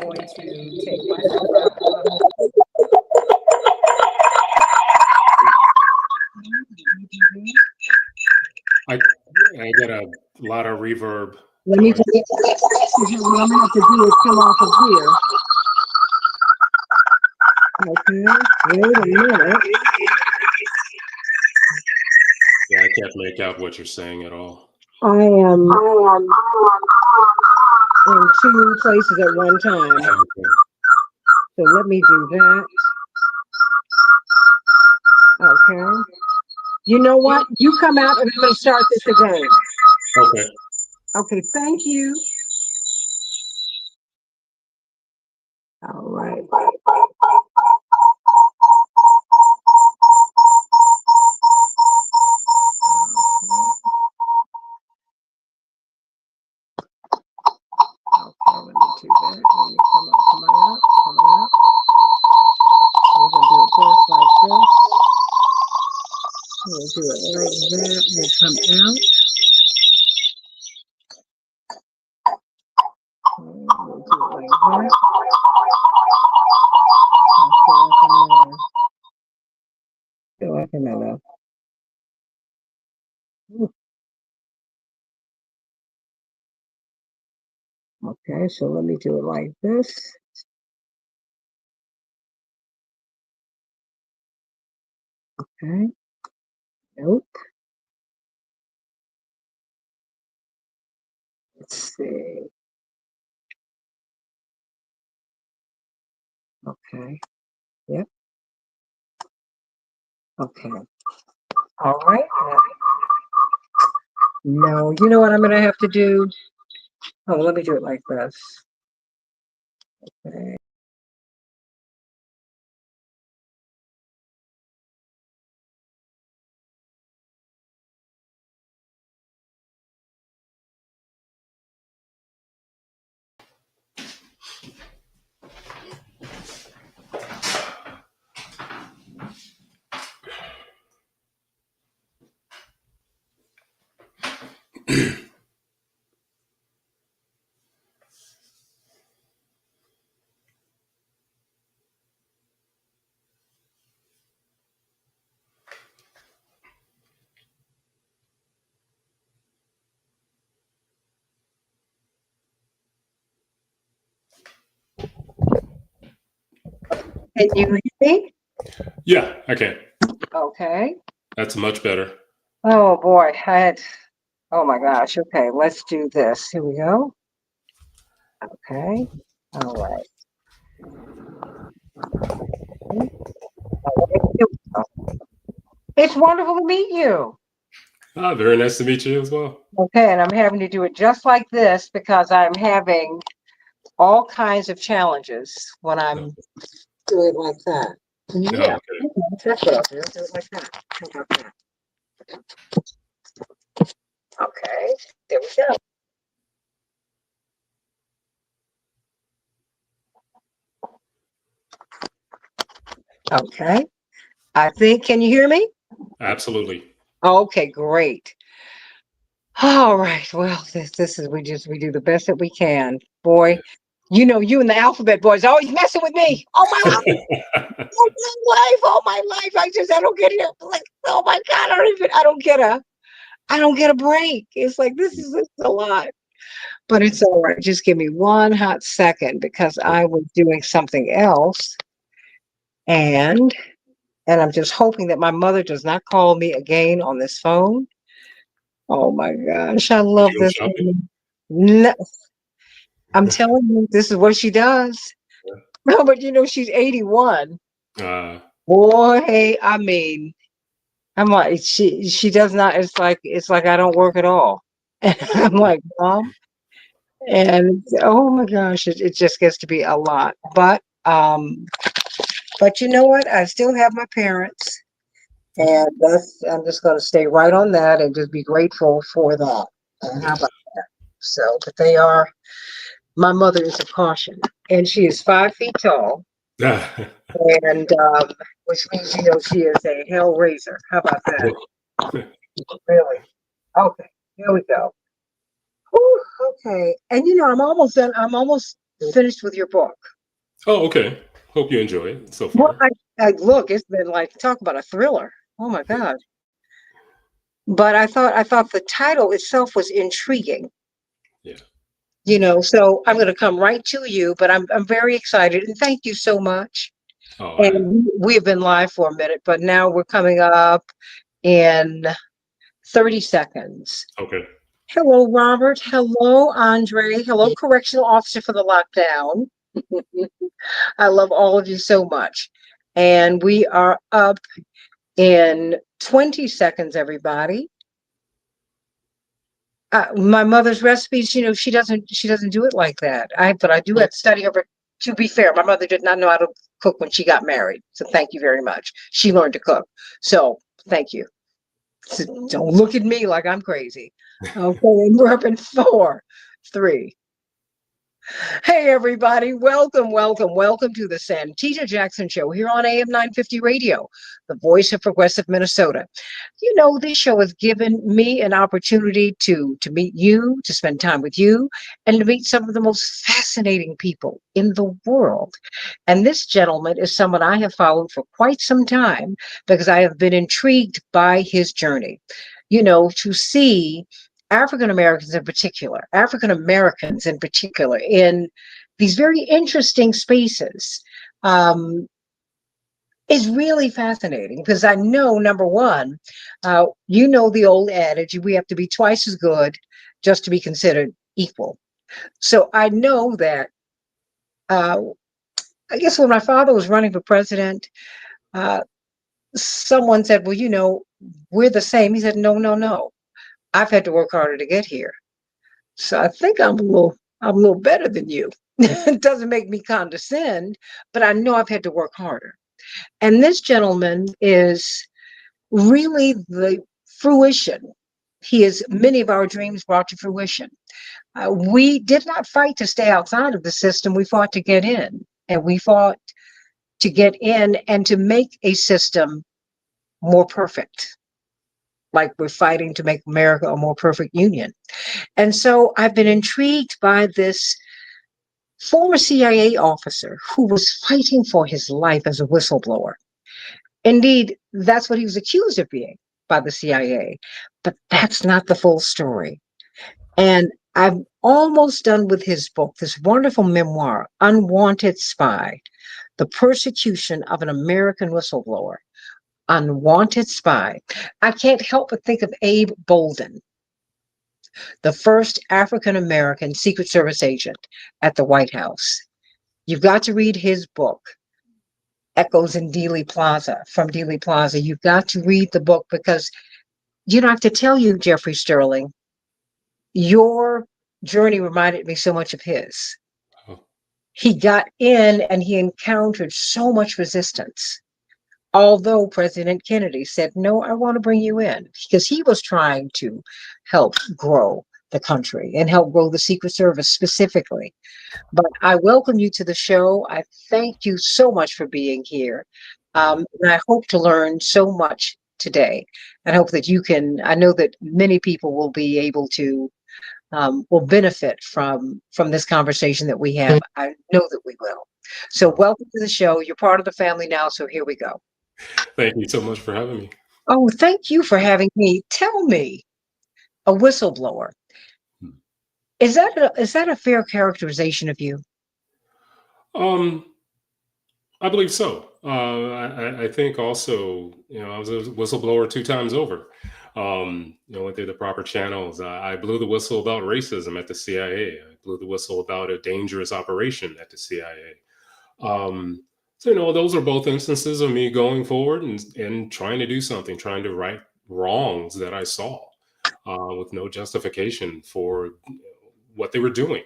going to take myself out of the I got a lot of reverb. Let me tell you what I'm gonna have to do is come off of here. Okay, wait a minute. Yeah, I can't make out what you're saying at all. I am in two places at one time. Okay. So let me do that. Okay. You know what? You come out and I'm gonna start this again. Okay. Okay, thank you. All right. Okay, let me do that. Let me come out. We're gonna do it just like this. We'll do it like that. We'll come out. We'll do it like that. I feel like another. Okay, so let me do it like this. Okay. Nope. Let's see. Okay. Yep. Okay. All right. No, you know what I'm gonna have to do? Oh, let me do it like this. Okay. Can you hear me? Yeah, I can. Okay. That's much better. Oh boy, oh my gosh. Okay, let's do this. Here we go. Okay. All right. It's wonderful to meet you. Very nice to meet you as well. Okay, and I'm having to do it just like this because I'm having all kinds of challenges when I'm doing it like that. Yeah, Okay. that's what I'll do. Do it like that. How about that? Okay, there we go. Okay, I think, can you hear me? Absolutely. Okay, great. All right. Well, this is we do the best that we can. Boy, you know, you and the alphabet boys always messing with me. Oh my life, all my life. I don't get it. Like, oh my God, I don't get a break. It's like this is a lot. But it's all right. Just give me one hot second because I was doing something else. And I'm just hoping that my mother does not call me again on this phone. Oh my gosh, I love You go this shopping? woman. No, I'm telling you, this is what she does. No, but you know, she's 81. Uh, Boy, I mean, I'm like, she does not, it's like I don't work at all. And I'm like, Mom, and oh my gosh, it just gets to be a lot. But you know what? I still have my parents, and I'm just gonna stay right on that and just be grateful for that. And how about that? So, but they are, my mother is a caution, and she is 5 feet tall, and which means you know she is a hell raiser. How about that? Really? Okay, here we go. Whew, okay, and you know I'm almost done. I'm almost finished with your book. Oh, okay. Hope you enjoy it so Well, far. I look, it's been like talk about a thriller. Oh my God. But I thought the title itself was intriguing, Yeah. so I'm going to come right to you, but I'm very excited and thank you so much. Oh, And we have been live for a minute, but now we're coming up in 30 seconds. okay. Hello, Robert. Hello, Andre. Hello, correctional officer for the lockdown. I love all of you so much. And we are up in 20 seconds, everybody. My mother's recipes, she doesn't do it like that. But I do have to study over. To be fair, my mother did not know how to cook when she got married. So thank you very much. She learned to cook. So thank you. So don't look at me like I'm crazy. Okay, and we're up in four, three. Hey, everybody. Welcome, welcome, welcome to the Santita Jackson Show here on AM 950 Radio, the voice of progressive Minnesota. This show has given me an opportunity to meet you, to spend time with you, and to meet some of the most fascinating people in the world. And this gentleman is someone I have followed for quite some time because I have been intrigued by his journey. To see African Americans in particular, in these very interesting spaces. Um, is really fascinating because I know, number one, the old adage, we have to be twice as good just to be considered equal. So I know that, uh, I guess when my father was running for president, uh, someone said, well, we're the same. He said, no, no, no. I've had to work harder to get here. So I think I'm a little better than you. It doesn't make me condescend, but I know I've had to work harder. And this gentleman is really the fruition. He is many of our dreams brought to fruition. We did not fight to stay outside of the system. We fought to get in, and we fought to get in and to make a system more perfect. Like we're fighting to make America a more perfect union. And so I've been intrigued by this former CIA officer who was fighting for his life as a whistleblower. Indeed, that's what he was accused of being by the CIA. But that's not the full story. And I'm almost done with his book, this wonderful memoir, Unwanted Spy: The Persecution of an American Whistleblower. Unwanted Spy. I can't help but think of Abe Bolden, the first African American Secret Service agent at the White House. You've got to read his book, Echoes in Dealey Plaza, from Dealey Plaza. You've got to read the book because you don't have to tell you, Jeffrey Sterling, your journey reminded me so much of his. Oh, He got in and he encountered so much resistance. Although President Kennedy said, no, I want to bring you in, because he was trying to help grow the country and help grow the Secret Service specifically. But I welcome you to the show. I thank you so much for being here. And I hope to learn so much today. And hope that I know that many people will be able to, will benefit from this conversation that we have. I know that we will. So oh. welcome to the show. You're part of the family now. So here we go. Thank you so much for having me. Oh, thank you for having me. Tell me, a whistleblower. Is that a fair characterization of you? Um, I believe so. I think also, I was a whistleblower two times over. Went through the proper channels. I blew the whistle about racism at the CIA. I blew the whistle about a dangerous operation at the CIA. So, those are both instances of me going forward and trying to do something, trying to right wrongs that I saw with no justification for what they were doing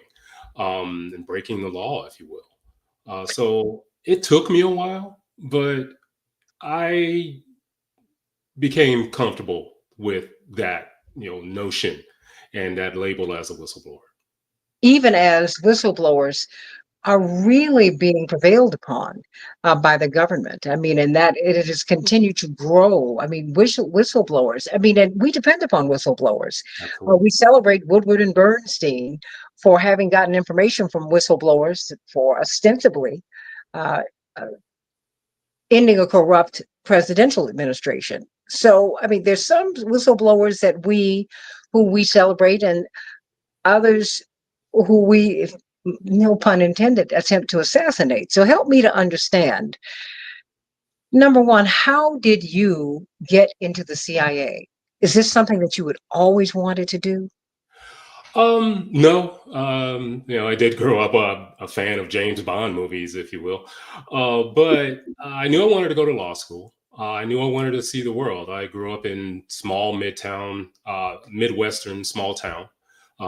and breaking the law, if you will. So it took me a while, but I became comfortable with that, notion and that label as a whistleblower. Even as whistleblowers, are really being prevailed upon by the government. I mean, and that it has continued to grow. I mean, whistleblowers. I mean, and we depend upon whistleblowers. Absolutely. We celebrate Woodward and Bernstein for having gotten information from whistleblowers for ostensibly uh, uh, ending a corrupt presidential administration. So, I mean, there's some whistleblowers that who we celebrate, and others who we, no pun intended, attempt to assassinate. So help me to understand. Number one, how did you get into the CIA? Is this something that you had always wanted to do? No, I did grow up a fan of James Bond movies, if you will. But I knew I wanted to go to law school. I knew I wanted to see the world. I grew up in small midtown, Midwestern small town,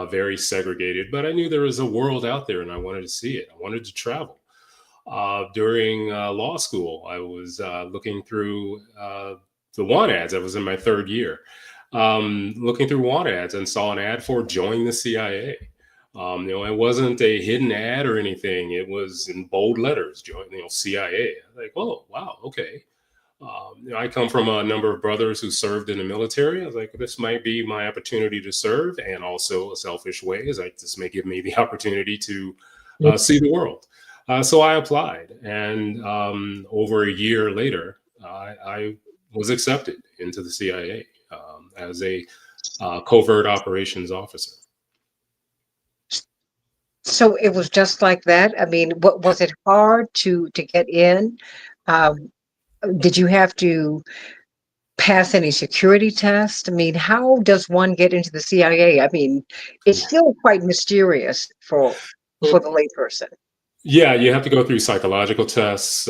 very segregated, but I knew there was a world out there and I wanted to see it. I wanted to travel. During law school, I was looking through the want ads. I was in my third year, looking through want ads and saw an ad for join the CIA. It wasn't a hidden ad or anything. It was in bold letters, join, CIA. Like, oh, wow, okay. I come from a number of brothers who served in the military. I was like, this might be my opportunity to serve, and also a selfish way is like this may give me the opportunity to see the world. So I applied, and over a year later, I was accepted into the CIA as a covert operations officer. So it was just like that. I mean, what was it hard to get in? Um, did you have to pass any security test? I mean, how does one get into the CIA? I mean, it's still quite mysterious for the layperson. Yeah, you have to go through psychological tests,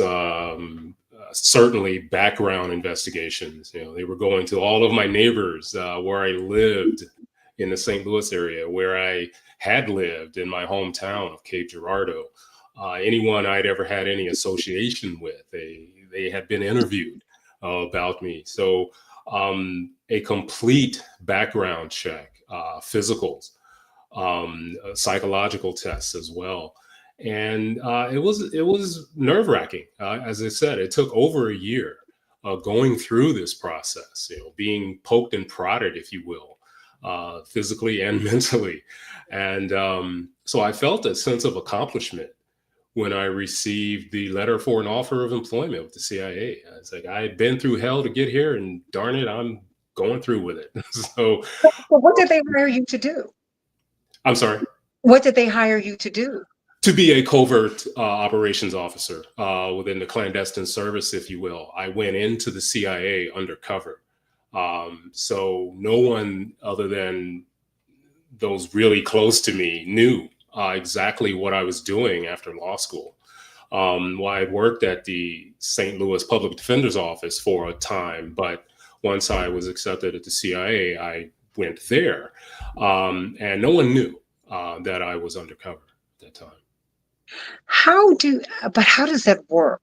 certainly background investigations. They were going to all of my neighbors where I lived in the St. Louis area, where I had lived in my hometown of Cape Girardeau. Anyone I'd ever had any association with, they had been interviewed about me. So a complete background check, physicals, psychological tests as well, and it was nerve wracking. As I said, it took over a year going through this process. Being poked and prodded, if you will, physically and mentally, and so I felt a sense of accomplishment when I received the letter for an offer of employment with the CIA. It's like I had been through hell to get here, and darn it, I'm going through with it. So, So what did they hire you to do? I'm sorry. What did they hire you to do? To be a covert operations officer within the clandestine service, if you will. I went into the CIA undercover. So no one other than those really close to me knew exactly what I was doing after law school. Well, I worked at the St. Louis Public Defender's Office for a time, but once I was accepted at the CIA, I went there. And no one knew that I was undercover at that time. How does that work?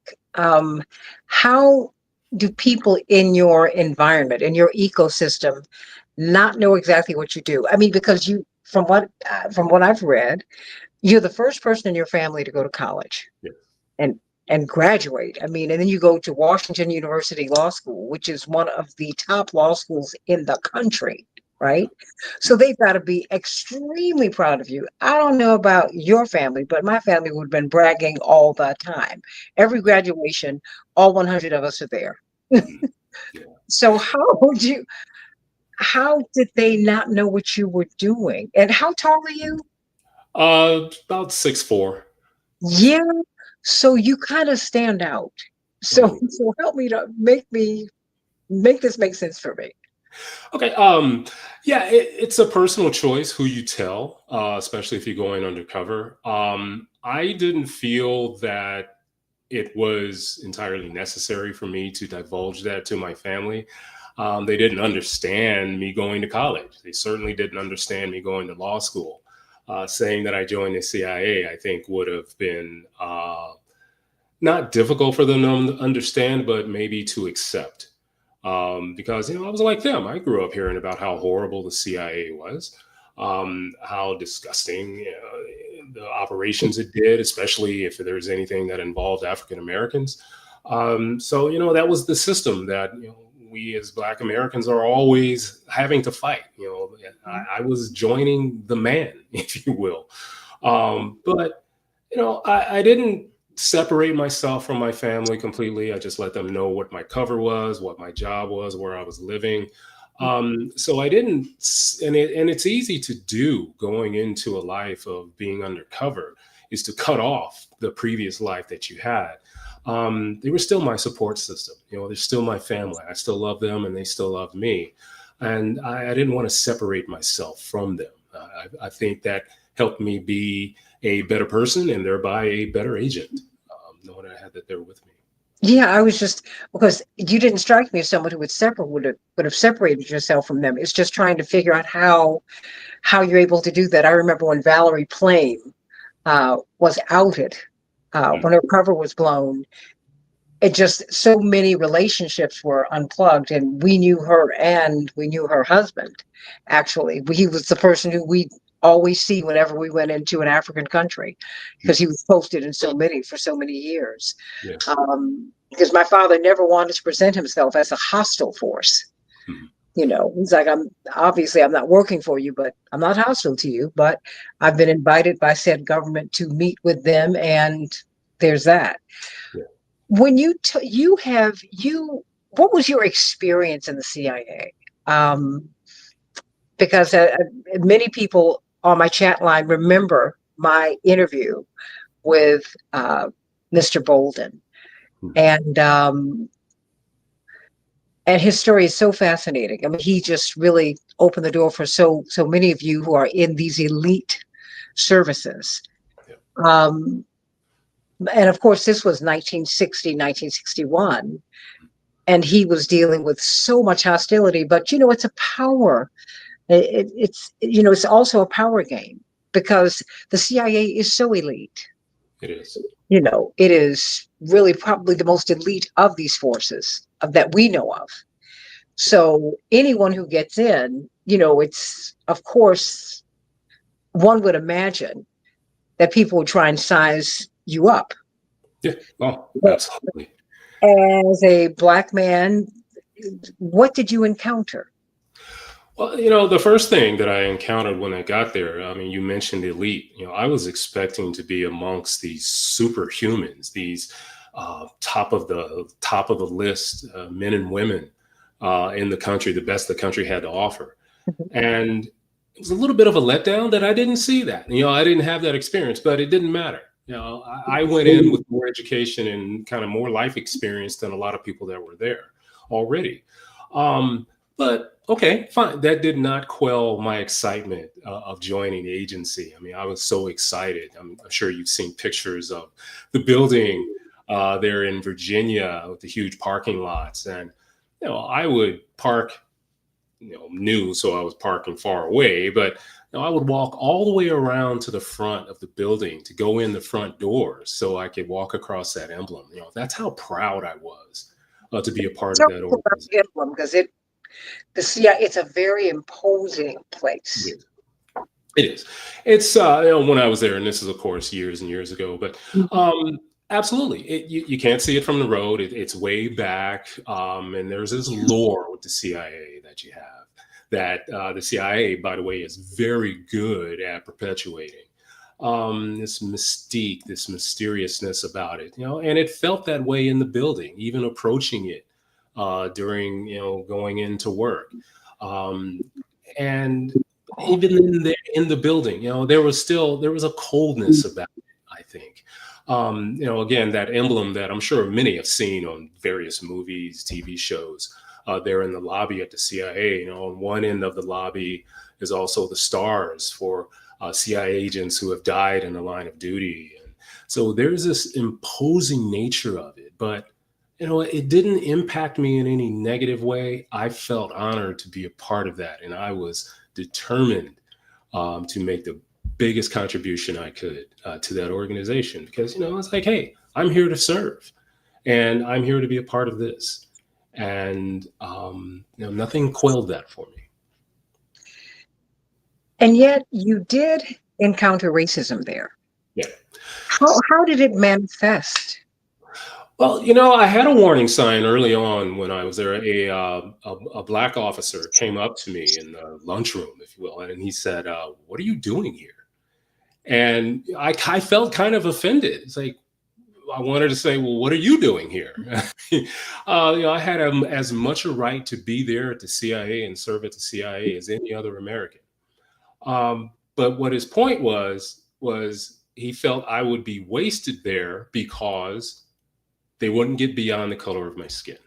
How do people in your environment, in your ecosystem, not know exactly what you do? I mean, because from what I've read, you're the first person in your family to go to college Yeah. and and graduate. I mean, and then you go to Washington University Law School, which is one of the top law schools in the country, right? So they've got to be extremely proud of you. I don't know about your family, but my family would have been bragging all the time. Every graduation, all 100 of us are there. Mhm. Yeah. So how did they not know what you were doing? And how tall are you? About 6'4". Yeah. So you kind of stand out. So Oh, so help me to make this make sense for me. okay. Yeah, it's a personal choice who you tell, especially if you're going undercover. I didn't feel that it was entirely necessary for me to divulge that to my family. They didn't understand me going to college. They certainly didn't understand me going to law school. Saying that I joined the CIA, I think, would have been not difficult for them to understand, but maybe to accept. Because I was like them. I grew up hearing about how horrible the CIA was. how disgusting the operations it did, especially if there's anything that involved African Americans. So, that was the system that, we as Black Americans are always having to fight. I was joining the man, if you will. But, I didn't separate myself from my family completely. I just let them know what my cover was, what my job was, where I was living. So I didn't, and it's easy to do going into a life of being undercover is to cut off the previous life that you had. They were still my support system. They're still my family. I still love them and they still love me. And I didn't want to separate myself from them. I think that helped me be a better person and thereby a better agent, knowing I had that there with me. Yeah, I was just because you didn't strike me as someone who would have separated yourself from them. It's just trying to figure out how you're able to do that. I remember when Valerie Plame was outed, Mm, when her cover was blown. It just so many relationships were unplugged, and we knew her and we knew her husband. Actually, he was the person who we always see whenever we went into an African country because mm, he was posted in so many for so many years. yeah. Because my father never wanted to present himself as a hostile force. Mm, He's like, I'm not working for you, but I'm not hostile to you, but I've been invited by said government to meet with them, and there's that. yeah. When what was your experience in the CIA? Because many people on my chat line remember my interview with Mr. Bolden, Mm, and his story is so fascinating. I mean, he just really opened the door for so many of you who are in these elite services. yeah. Um, and of course, this was 1960, 1961. And he was dealing with so much hostility. But it's a power. It's also a power game because the CIA is so elite. It is. It is really probably the most elite of these forces that we know of. So anyone who gets in, it's of course one would imagine that people would try and size you up. Yeah. Oh, But absolutely. as a Black man, what did you encounter? Well, the first thing that I encountered when I got there, I mean, you mentioned elite. I was expecting to be amongst these superhumans, these top of the list men and women in the country, the best the country had to offer. And it was a little bit of a letdown that I didn't see that. I didn't have that experience, but it didn't matter. I went in with more education and kind of more life experience than a lot of people that were there already. But okay, fine. That did not quell my excitement of joining the agency. I mean, I was so excited. I'm sure you've seen pictures of the building there in Virginia with the huge parking lots. And, I would park new, so I was parking far away, but I would walk all the way around to the front of the building to go in the front doors so I could walk across that emblem. That's how proud I was to be a part of Tell that people about organization. the emblem because the CIA, it's a very imposing place. It is. It's when I was there, and this is of course years and years ago, but Mhm. absolutely, you can't see it from the road. It's way back, and there's this lore with the CIA that you have that the CIA, by the way, is very good at perpetuating. This mystique, this mysteriousness about it, and it felt that way in the building, even approaching it during going into work. Um, and even in the building, there was a coldness about it, I think. Again, that emblem that I'm sure many have seen on various movies, TV shows. There in the lobby at the CIA. On one end of the lobby is also the stars for CIA agents who have died in the line of duty. And so there's this imposing nature of it, but it didn't impact me in any negative way. I felt honored to be a part of that, and I was determined to make the biggest contribution I could to that organization because it's like, hey, I'm here to serve, and I'm here to be a part of this, and nothing quelled that for me. And yet you did encounter racism there. Yeah. How did it manifest? Well, I had a warning sign early on when I was there. A black officer came up to me in the lunchroom, if you will, and he said, "What are you doing here?" And I felt kind of offended. It's like I wanted to say, "Well, what are you doing here?" I had as much a right to be there at the CIA and serve at the CIA as any other American. But what his point was he felt I would be wasted there because they wouldn't get beyond the color of my skin.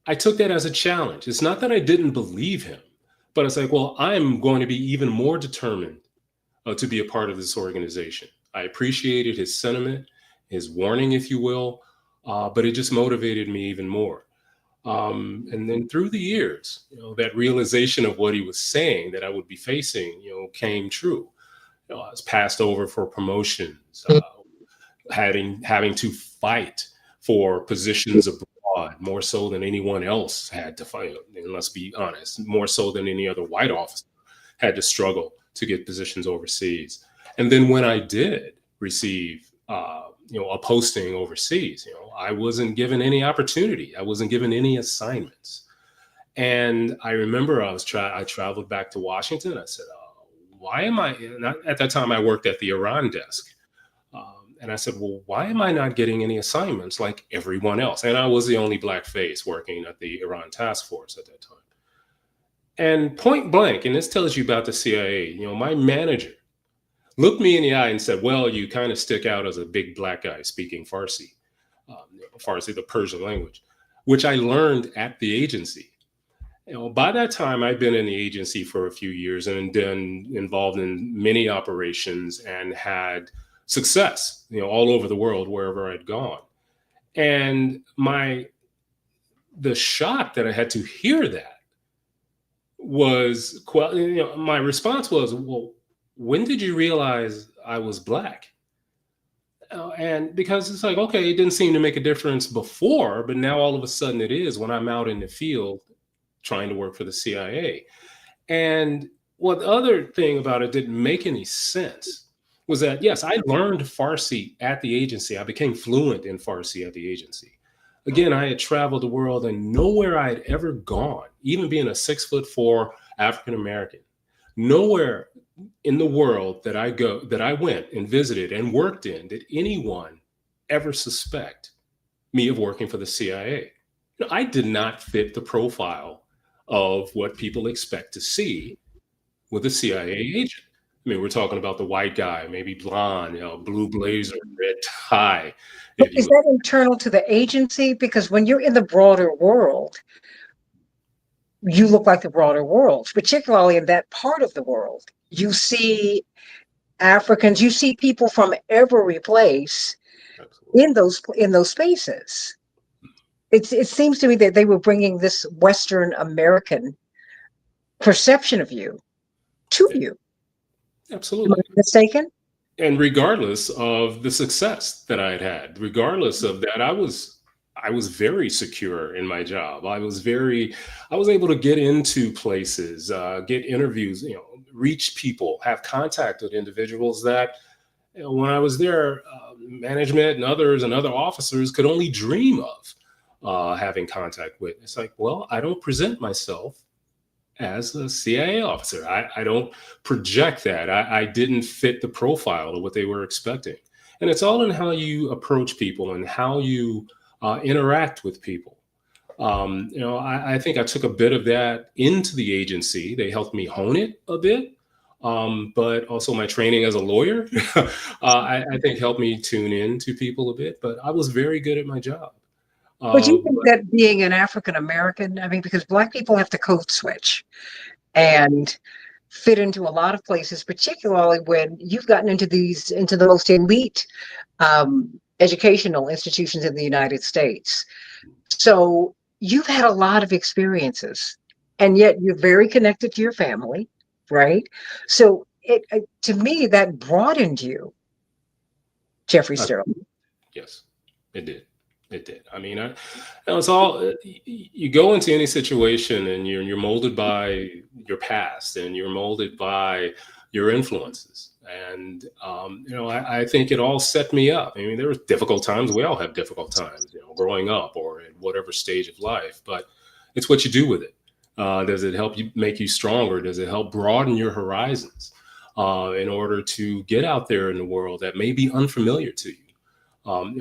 I took that as a challenge. It's not that I didn't believe him, but it's like, well, I'm going to be even more determined to be a part of this organization. I appreciated his sentiment, his warning, if you will, but it just motivated me even more. And then through the years, that realization of what he was saying that I would be facing, came true. I was passed over for promotions, having to fight for positions abroad more so than anyone else had to fight. And let's be honest, more so than any other white officer had to struggle to get positions overseas. And then when I did receive, a posting overseas, I wasn't given any opportunity. I wasn't given any assignments. And I remember I traveled back to Washington. I said, why am I, at that time I worked at the Iran desk. And I said, well, why am I not getting any assignments like everyone else? And I was the only black face working at the Iran task force at that time. And point blank, and this tells you about the CIA, my manager looked me in the eye and said, well, you kind of stick out as a big black guy speaking Farsi, Farsi, the Persian language, which I learned at the agency. By that time, I'd been in the agency for a few years and been involved in many operations and had success, all over the world, wherever I'd gone. And the shock that I had to hear that was, my response was, well, when did you realize I was black? And because it's like, okay, it didn't seem to make a difference before, but now all of a sudden it is when I'm out in the field trying to work for the CIA. And what the other thing about it didn't make any sense was that, yes, I learned Farsi at the agency. I became fluent in Farsi at the agency. Again, I had traveled the world and nowhere I had ever gone, even being a 6'4" African American, nowhere in the world that I went and visited and worked in, did anyone ever suspect me of working for the CIA. I did not fit the profile of what people expect to see with a CIA agent. I mean, we're talking about the white guy, maybe blonde, blue blazer, red tie. But If is you that internal to the agency? Because when you're in the broader world, you look like the broader world, particularly in that part of the world. You see Africans, you see people from every place absolutely. in those spaces. It seems to me that they were bringing this Western American perception of you to Yeah, you. Am I absolutely. mistaken? And regardless of the success that I had, regardless of that, I was very secure in my job. I was able to get into places, get interviews, reach people, have contact with individuals that, when I was there, management and other officers could only dream of having contact with. It's like, well, I don't present myself as a CIA officer. I don't project that. I didn't fit the profile of what they were expecting. And it's all in how you approach people and how you interact with people. I think I took a bit of that into the agency. They helped me hone it a bit. But also my training as a lawyer, I think helped me tune in to people a bit. But I was very good at my job. But you think But that being an African American, I mean, because Black people have to code switch and fit into a lot of places, particularly when you've gotten into the most elite educational institutions in the United States. So you've had a lot of experiences, and yet you're very connected to your family, right? So to me, that broadened you, Jeffrey uh, Sterling. yes, it did. It did. I mean, it's all you go into any situation, and you're molded by your past, and you're molded by your influences. And I think it all set me up. I mean, there were difficult times. We all have difficult times, growing up or at whatever stage of life. But it's what you do with it. Does it help you make you stronger? Does it help broaden your horizons in order to get out there in the world that may be unfamiliar to you?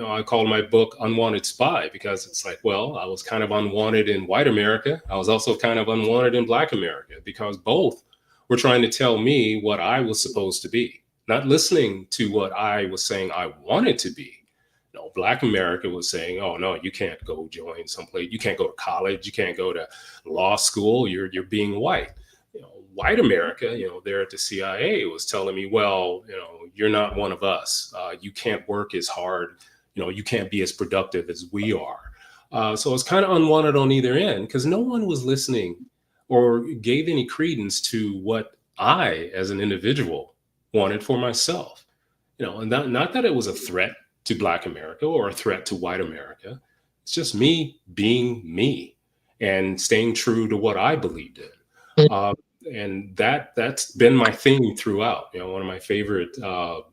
I call my book Unwanted Spy because it's like, well, I was kind of unwanted in white America. I was also kind of unwanted in black America because both were trying to tell me what I was supposed to be, not listening to what I was saying I wanted to be. No, black America was saying, oh, no, you can't go join someplace. You can't go to college. You can't go to law school. You're being white. White America, there at the CIA was telling me, well, you're not one of us. You can't work as hard. You can't be as productive as we are. So it's kind of unwanted on either end because no one was listening or gave any credence to what I, as an individual, wanted for myself. And not that it was a threat to Black America or a threat to white America. It's just me being me and staying true to what I believed in. And that's been my theme throughout. One of my favorite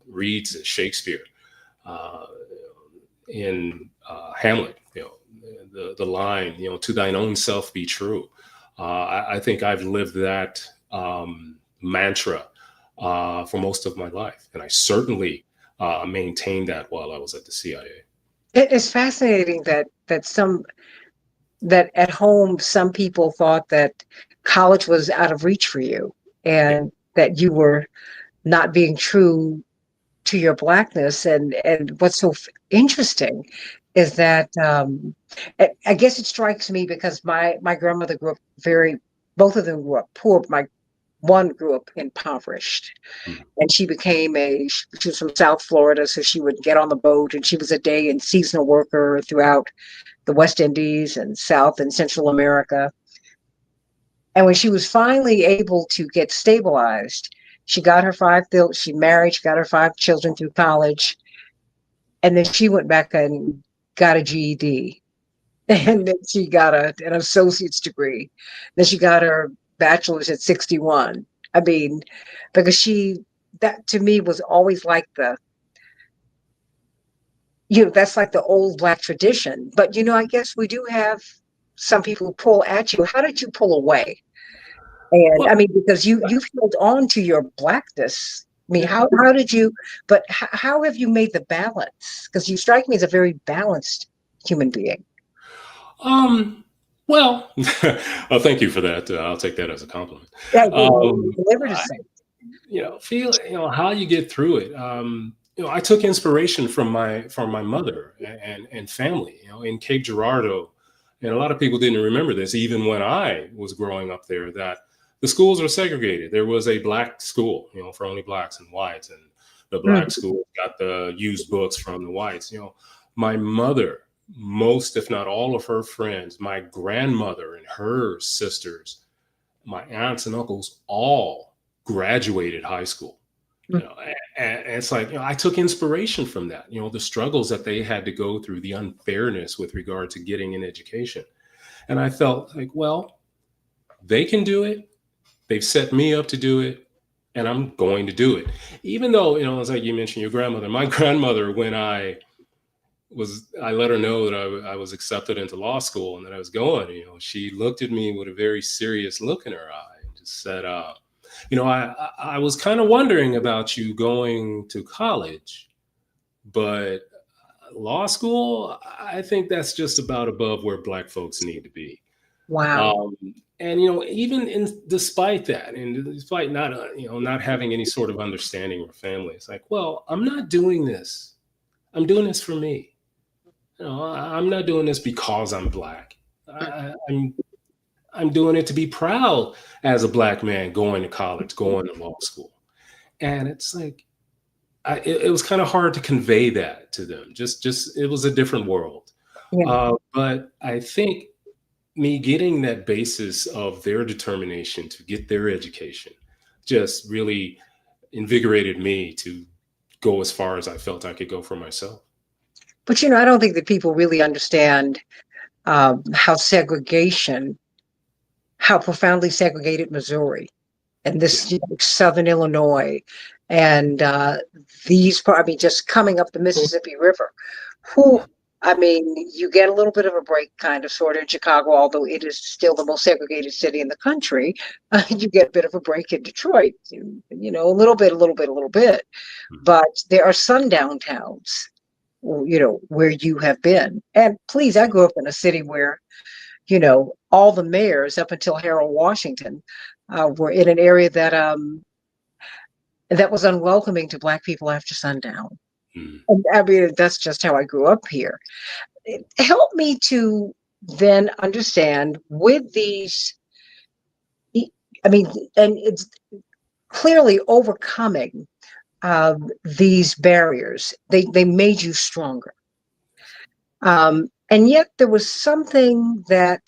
reads is Shakespeare in Hamlet. The line, to thine own self be true. I think I've lived that mantra for most of my life, and I certainly maintained that while I was at the CIA. It is fascinating that at home some people thought that college was out of reach for you Yeah. and that you were not being true to your blackness. And what's so interesting is that I guess it strikes me because my grandmother grew up both of them grew up poor. My one grew up impoverished, Mhm. and she was from South Florida, so she would get on the boat, and she was a day and seasonal worker throughout the West Indies and South and Central America. And when she was finally able to get stabilized, she married, she got her 5 children through college, and then she went back and got a GED. And then she got an associate's degree. Then she got her bachelor's at 61. I mean, because that to me was always like that's like the old black tradition. But, I guess we do have some people who pull at you. How did you pull away? And Well, I mean, because you've held on to your blackness. I mean, yeah. how did you? But how have you made the balance? Because you strike me as a very balanced human being. Um, well, well, thank you for that. I'll take that as a compliment. Yeah, you Um, delivered a saying. feel how you get through it. I took inspiration from my mother and family. In Cape Girardeau, and a lot of people didn't remember this even when I was growing up there. That the schools are segregated. There was a black school, for only blacks and whites, and the black Mm. school got the used books from the whites. My mother, most if not all of her friends, my grandmother and her sisters, my aunts and uncles, all graduated high school. Mm. And it's like, I took inspiration from that, the struggles that they had to go through, the unfairness with regard to getting an education. And I felt like, well, they can do it. They've set me up to do it, and I'm going to do it. Even though, as like you mentioned, your grandmother, my grandmother, when I let her know that I was accepted into law school and that I was going, she looked at me with a very serious look in her eye and just said, I was kind of wondering about you going to college, but law school, I think that's just about above where black folks need to be. Wow. Um, and even despite that, and despite not not having any sort of understanding or family, it's like, well, I'm not doing this. I'm doing this for me. I'm not doing this because I'm black. I'm doing it to be proud as a black man going to college, going to law school. And it's like it was kind of hard to convey that to them. Just it was a different world. Yeah. But I think me getting that basis of their determination to get their education just really invigorated me to go as far as I felt I could go for myself. But I don't think that people really understand how segregation, how profoundly segregated Missouri and Yeah. this Southern Illinois, and I mean, just coming up the Mississippi River. Who, I mean, you get a little bit of a break, kind of, sort of, in Chicago, although it is still the most segregated city in the country. You get a bit of a break in Detroit, a little bit, a little bit, a little bit. Mhm. But there are sundown towns, where you have been. And please, I grew up in a city where all the mayors up until Harold Washington were in an area that was unwelcoming to Black people after sundown. Mhm. And I mean, that's just how I grew up here. Help me to then understand with these, I mean, and it's clearly overcoming these barriers. They made you stronger. And yet there was something that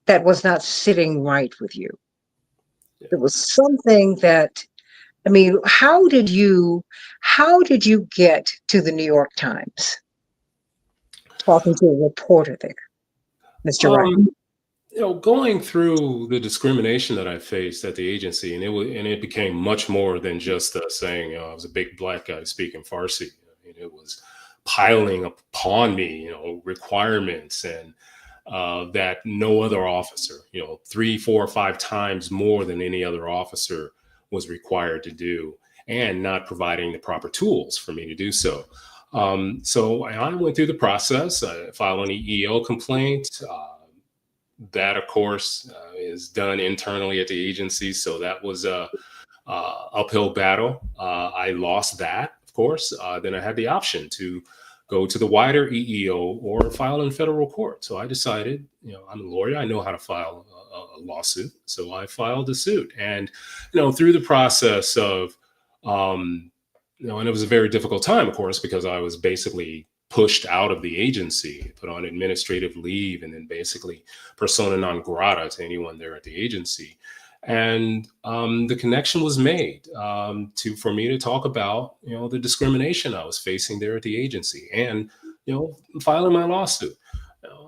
was not sitting right with you. Yeah. There was something that, I mean, how did you get to the New York Times talking to a reporter there, Mr. Wright? Um, going through the discrimination that I faced at the agency, and it became much more than just saying, I was a big black guy speaking Farsi. I mean, it was piling upon me, requirements and that no other officer, 3, 4, 5 times more than any other officer was required to do, and not providing the proper tools for me to do so. So I went through the process. I filed an EEO complaint. That, of course, is done internally at the agency. So that was a uphill battle. I lost that, of course. Then I had the option to go to the wider EEO or file in federal court. So I decided, I'm a lawyer. I know how to file a lawsuit. So I filed a suit. And, through the process of, and it was a very difficult time, of course, because I was basically pushed out of the agency, put on administrative leave, and then basically persona non grata to anyone there at the agency. And the connection was made for me to talk about the discrimination I was facing there at the agency, and filing my lawsuit.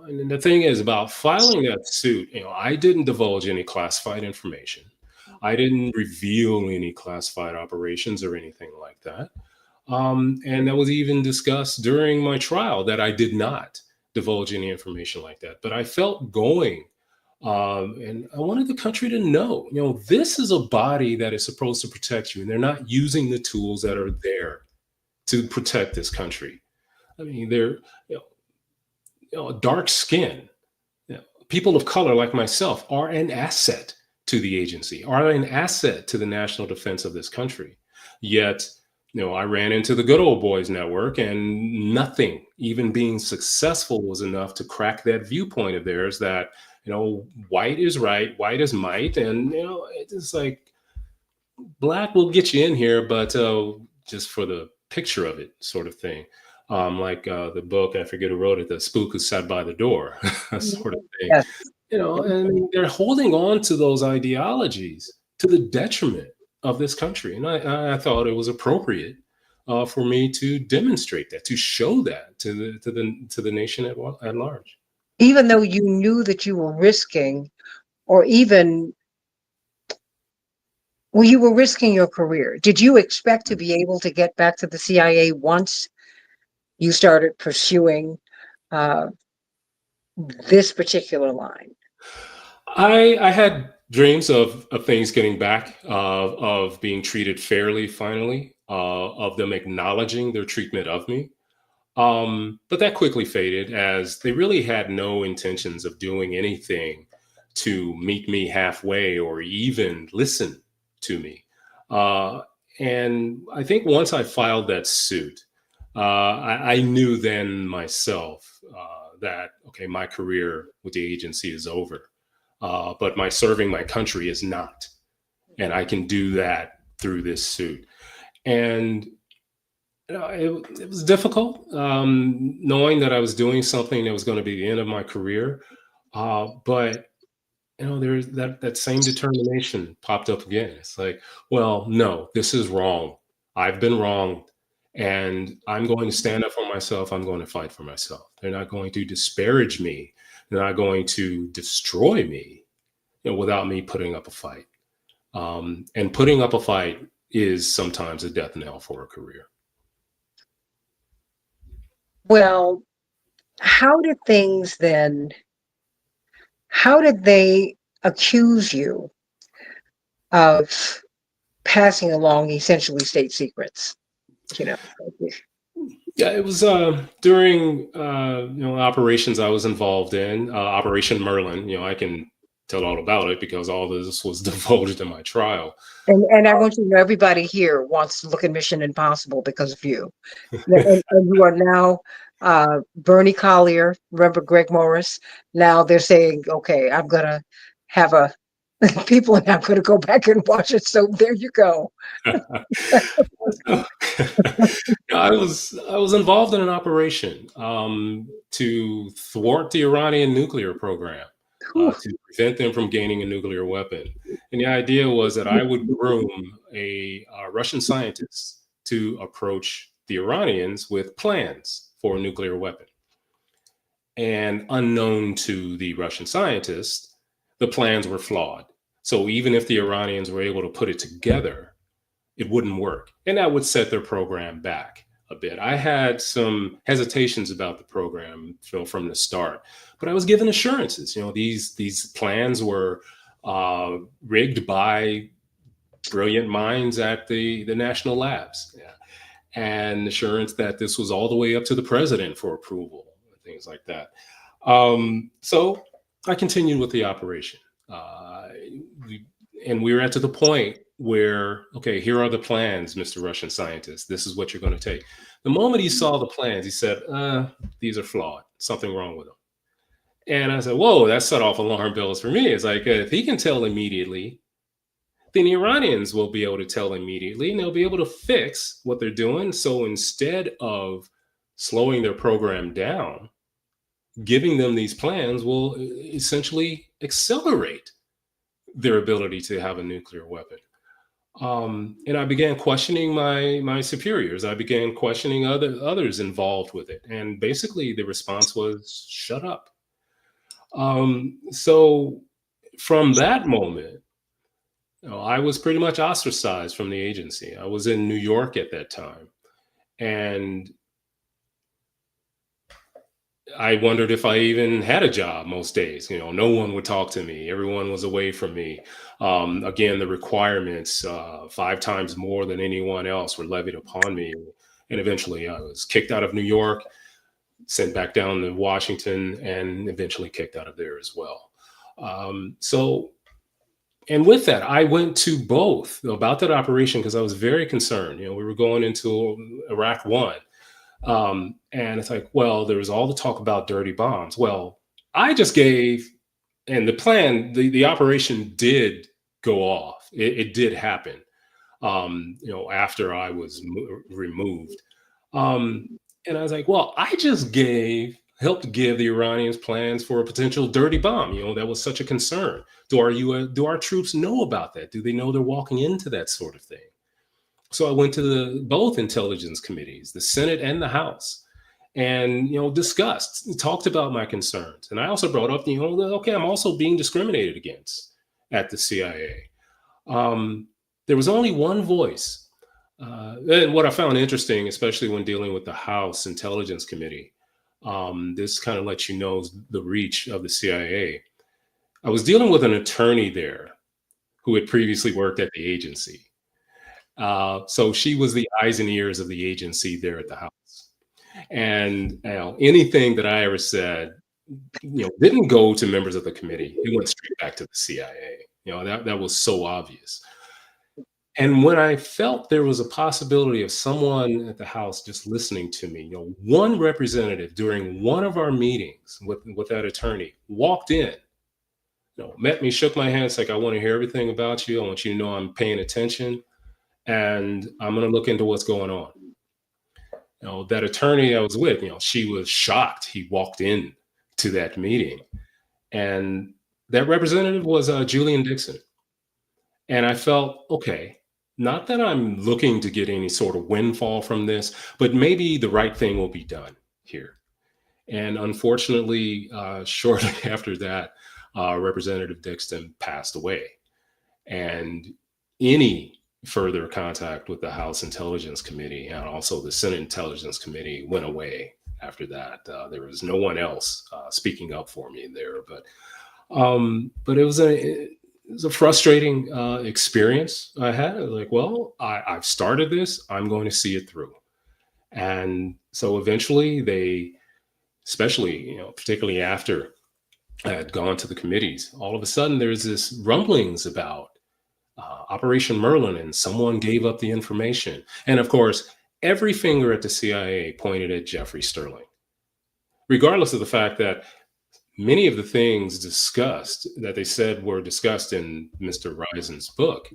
And the thing is about filing that suit, I didn't divulge any classified information. I didn't reveal any classified operations or anything like that. And that was even discussed during my trial, that I did not divulge any information like that. But I felt going, and I wanted the country to know, this is a body that is supposed to protect you, and they're not using the tools that are there to protect this country. I mean, they're dark skin, people of color like myself are an asset to the agency, are an asset to the national defense of this country. Yet, I ran into the good old boys network, and nothing, even being successful, was enough to crack that viewpoint of theirs that, white is right, white is might. And, it's like, black will get you in here, but just for the picture of it, sort of thing. Like the book, I forget who wrote it, The Spook Who Sat by the Door, sort of thing. Yes. And they're holding on to those ideologies to the detriment of this country. And I thought it was appropriate for me to demonstrate that, to show that to the nation at large. Even though you knew that you were risking, or even, well, you were risking your career. Did you expect to be able to get back to the CIA once you started pursuing uh, this particular line? I had dreams of things getting back, of being treated fairly, finally, of them acknowledging their treatment of me. But that quickly faded, as they really had no intentions of doing anything to meet me halfway or even listen to me. Uh, and I think once I filed that suit, I knew then myself that, okay, my career with the agency is over, but my serving my country is not. And I can do that through this suit. And it was difficult, knowing that I was doing something that was going to be the end of my career. But there's that same determination popped up again. It's like, well, no, this is wrong. I've been wronged, And I'm going to stand up for myself. I'm going to fight for myself. They're not going to disparage me. They're not going to destroy me, without me putting up a fight. And putting up a fight is sometimes a death knell for a career. Well, how did things then, how did they accuse you of passing along essentially state secrets? You know, Yeah, it was during operations I was involved in, Operation Merlin. I can tell all about it because all this was divulged in my trial. and I want you to know everybody here wants to look at Mission Impossible because of you. And you are now Bernie Collier. Remember Greg Morris? Now they're saying, okay, I'm gonna have a people and I'm gonna go back and watch it. So there you go. I was involved in an operation to thwart the Iranian nuclear program, Whew. to prevent them from gaining a nuclear weapon. And the idea was that I would groom a Russian scientist to approach the Iranians with plans for a nuclear weapon. And unknown to the Russian scientists, the plans were flawed. So even if the Iranians were able to put it together, it wouldn't work. And that would set their program back a bit. I had some hesitations about the program, from the start, but I was given assurances. These plans were rigged by brilliant minds at the national labs, yeah, and assurance that this was all the way up to the president for approval and things like that. So I continued with the operation. We, and we were to the point where, okay, here are the plans, Mr. Russian scientist. This is what you're going to take. The moment he saw the plans, he said, these are flawed. Something wrong with them. And I said, whoa, that set off alarm bells for me. It's like, if he can tell immediately, then the Iranians will be able to tell immediately, and they'll be able to fix what they're doing. So instead of slowing their program down, giving them these plans will essentially accelerate their ability to have a nuclear weapon. And I began questioning my superiors. I began questioning others involved with it, and basically the response was, "Shut up." So from that moment, I was pretty much ostracized from the agency. I was in New York at that time, and I wondered if I even had a job most days. No one would talk to me. Everyone was away from me. Again, the requirements, 5 times more than anyone else, were levied upon me. And eventually I was kicked out of New York, sent back down to Washington, and eventually kicked out of there as well. And with that, I went to both about that operation because I was very concerned. We were going into Iraq 1. And it's like, well, there was all the talk about dirty bombs. Well, I just gave, and the plan, the operation did go off. It did happen, after I was removed. And I was like, well, I just helped give the Iranians plans for a potential dirty bomb. That was such a concern. Do our troops know about that? Do they know they're walking into that sort of thing? So I went to both intelligence committees, the Senate and the House, and talked about my concerns. And I also brought up, okay, I'm also being discriminated against at the CIA. There was only one voice, and what I found interesting, especially when dealing with the House Intelligence Committee, this kind of lets you know the reach of the CIA. I was dealing with an attorney there who had previously worked at the agency. So she was the eyes and ears of the agency there at the House. And anything that I ever said, didn't go to members of the committee. It went straight back to the CIA. That was so obvious. And when I felt there was a possibility of someone at the House just listening to me, one representative during one of our meetings with that attorney walked in, met me, shook my hand, like, I want to hear everything about you. I want you to know I'm paying attention, and I'm going to look into what's going on. That attorney I was with, she was shocked. He walked in to that meeting, and that representative was Julian Dixon. And I felt, okay, Not that I'm looking to get any sort of windfall from this, but maybe the right thing will be done here. And unfortunately, shortly after that, Representative Dixon passed away. And any further contact with the House Intelligence Committee and also the Senate Intelligence Committee went away after that. There was no one else speaking up for me there. But it was a frustrating experience I had. Like, well, I've started this. I'm going to see it through. And so eventually, especially particularly after I had gone to the committees, all of a sudden there's this rumblings about Operation Merlin, and someone gave up the information. And of course, every finger at the CIA pointed at Jeffrey Sterling, regardless of the fact that many of the things discussed that they said were discussed in Mr. Risen's book,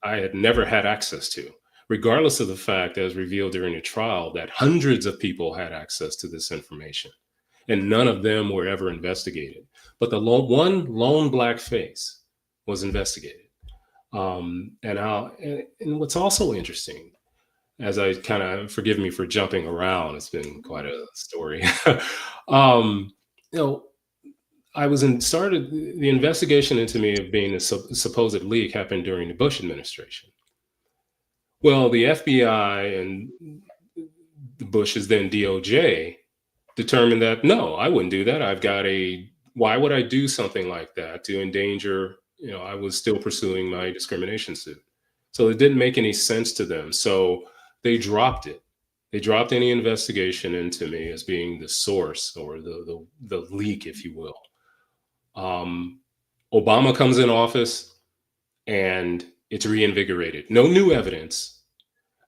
I had never had access to, regardless of the fact, as revealed during the trial, that hundreds of people had access to this information and none of them were ever investigated. But the one lone black face was investigated. And what's also interesting, as I kind of forgive me for jumping around, it's been quite a story. um, you know, I was in started the investigation into me of being a supposed leak happened during the Bush administration. Well, the FBI and the Bush's then DOJ determined that no, I wouldn't do that. Why would I do something like that to endanger, I was still pursuing my discrimination suit. So it didn't make any sense to them. So they dropped it. They dropped any investigation into me as being the source or the leak, if you will. Um, Obama comes in office and it's reinvigorated. No new evidence,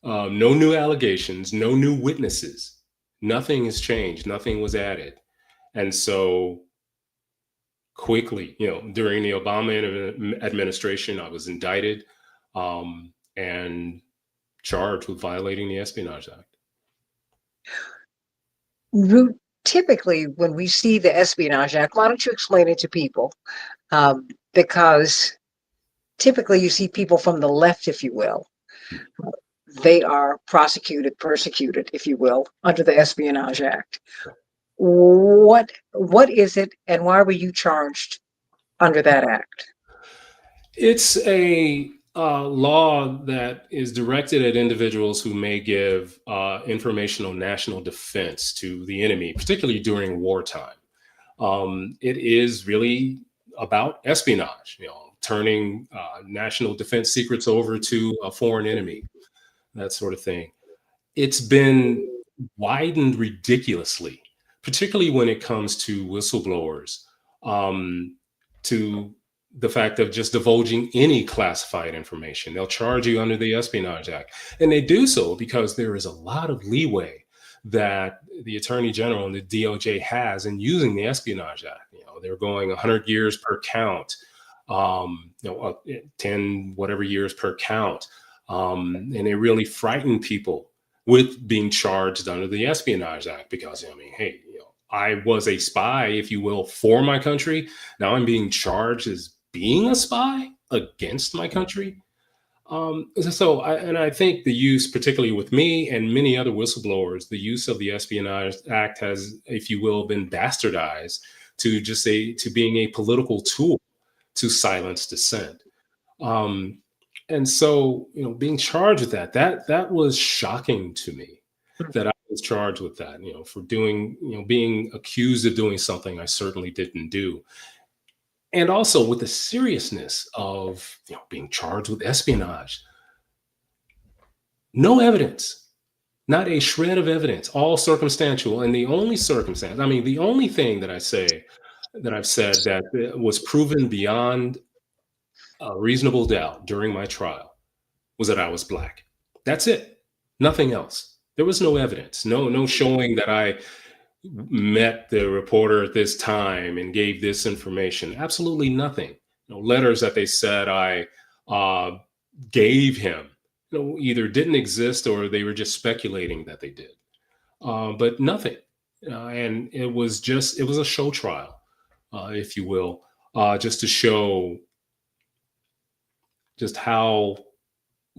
no new allegations, no new witnesses. Nothing has changed. Nothing was added. And so quickly, during the Obama administration, I was indicted and charged with violating the Espionage Act. Typically, when we see the Espionage Act, why don't you explain it to people? Because typically you see people from the left, if you will. They are prosecuted, persecuted, if you will, under the Espionage Act. What is it, and why were you charged under that act? It's a law that is directed at individuals who may give informational national defense to the enemy, particularly during wartime. It is really about espionage, turning national defense secrets over to a foreign enemy, that sort of thing. It's been widened ridiculously, particularly when it comes to whistleblowers, to the fact of just divulging any classified information. They'll charge you under the Espionage Act. And they do so because there is a lot of leeway that the Attorney General and the DOJ has in using the Espionage Act. They're going 100 years per count, 10 whatever years per count. And they really frighten people with being charged under the Espionage Act because, hey, I was a spy, if you will, for my country. Now I'm being charged as being a spy against my country. I think the use, particularly with me and many other whistleblowers, the use of the Espionage Act has, if you will, been bastardized to being a political tool to silence dissent. And so, being charged with that was shocking to me that I was charged with that, for doing, being accused of doing something I certainly didn't do. And also with the seriousness of, being charged with espionage. No evidence, not a shred of evidence, all circumstantial. And the only circumstance, the only thing that I've said that was proven beyond a reasonable doubt during my trial was that I was Black. That's it. Nothing else. There was no evidence, no showing that I met the reporter at this time and gave this information. Absolutely nothing. Letters that they said I gave him, either didn't exist or they were just speculating that they did. But nothing. And it was a show trial, if you will, just to show just how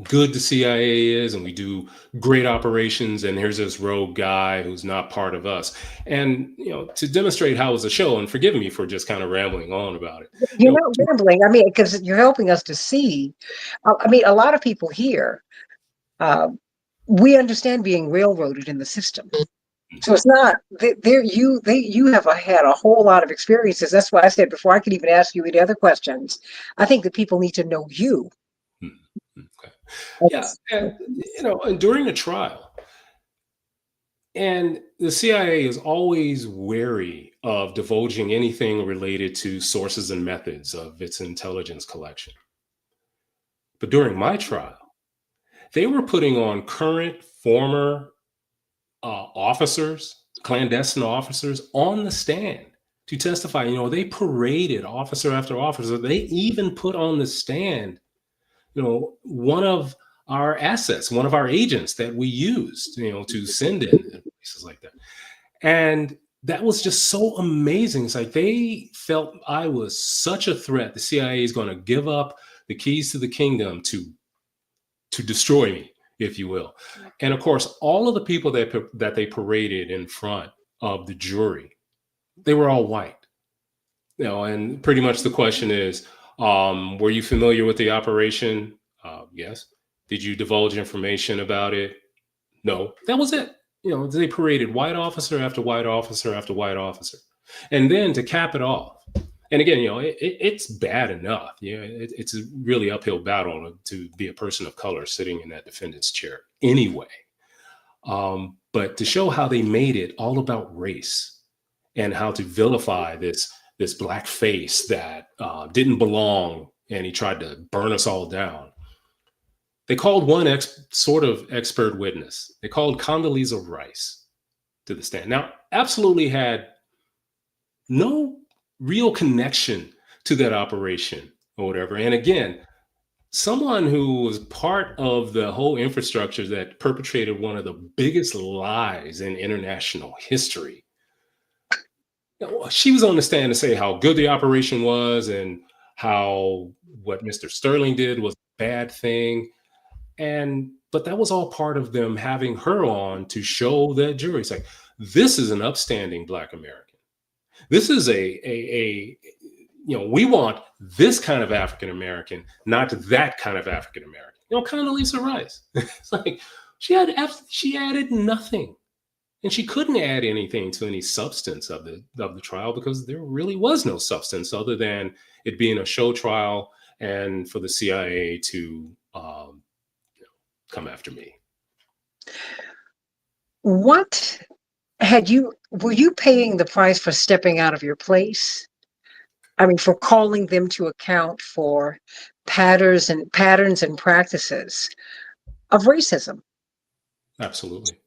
good the CIA is, and we do great operations, and here's this rogue guy who's not part of us. And to demonstrate how it was a show, and forgive me for just kind of rambling on about it. You're You not rambling. I mean, because you're helping us to see. I mean, a lot of people here, uh, we understand being railroaded in the system. So it's not there. You have had a whole lot of experiences. That's why I said before I could even ask you any other questions. I think that people need to know you. know, okay. Yeah, That's- and and during the trial, and the CIA is always wary of divulging anything related to sources and methods of its intelligence collection. But during my trial, they were putting on current, former officers, clandestine officers, on the stand to testify. They paraded officer after officer. They even put on the stand, one of our assets, one of our agents that we used, to send in places like that. And that was just so amazing. It's like they felt I was such a threat. The CIA is going to give up the keys to the kingdom to destroy me, if you will. And of course, all of the people that they paraded in front of the jury, they were all white. And pretty much the question is, were you familiar with the operation? Yes. Did you divulge information about it? No. That was it. They paraded white officer after white officer after white officer. And then to cap it off, and again, it's bad enough. It's a really uphill battle to be a person of color sitting in that defendant's chair anyway. But to show how they made it all about race and how to vilify this black face that didn't belong, and he tried to burn us all down. They called one sort of expert witness. They called Condoleezza Rice to the stand. Now, absolutely had no real connection to that operation or whatever. And again, someone who was part of the whole infrastructure that perpetrated one of the biggest lies in international history. She was on the stand to say how good the operation was and how what Mr. Sterling did was a bad thing. But that was all part of them having her on to show that jury. It's like, this is an upstanding Black American. This is we want this kind of African American, not that kind of African American. Condoleezza Rice. It's like she added nothing, and she couldn't add anything to any substance of the trial because there really was no substance other than it being a show trial and for the CIA to come after me. What were you paying the price for stepping out of your place? I mean, for calling them to account for patterns and practices of racism. Absolutely.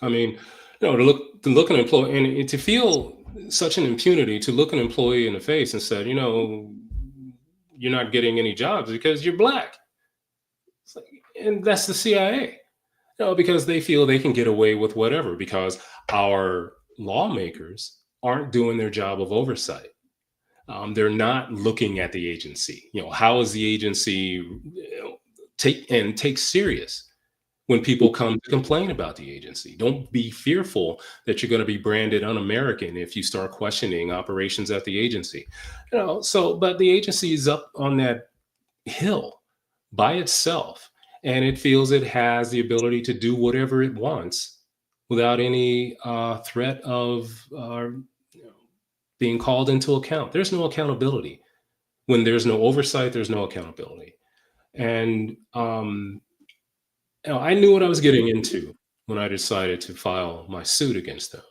I mean, to look an employee and to feel such an impunity, to look an employee in the face and say, you're not getting any jobs because you're Black. And that's the CIA. Because they feel they can get away with whatever because our lawmakers aren't doing their job of oversight. They're not looking at the agency. How is the agency take serious when people come to complain about the agency? Don't be fearful that you're going to be branded un-American if you start questioning operations at the agency. But the agency is up on that hill by itself, and it feels it has the ability to do whatever it wants without any threat of being called into account. There's no accountability. When there's no oversight, there's no accountability. And I knew what I was getting into when I decided to file my suit against them.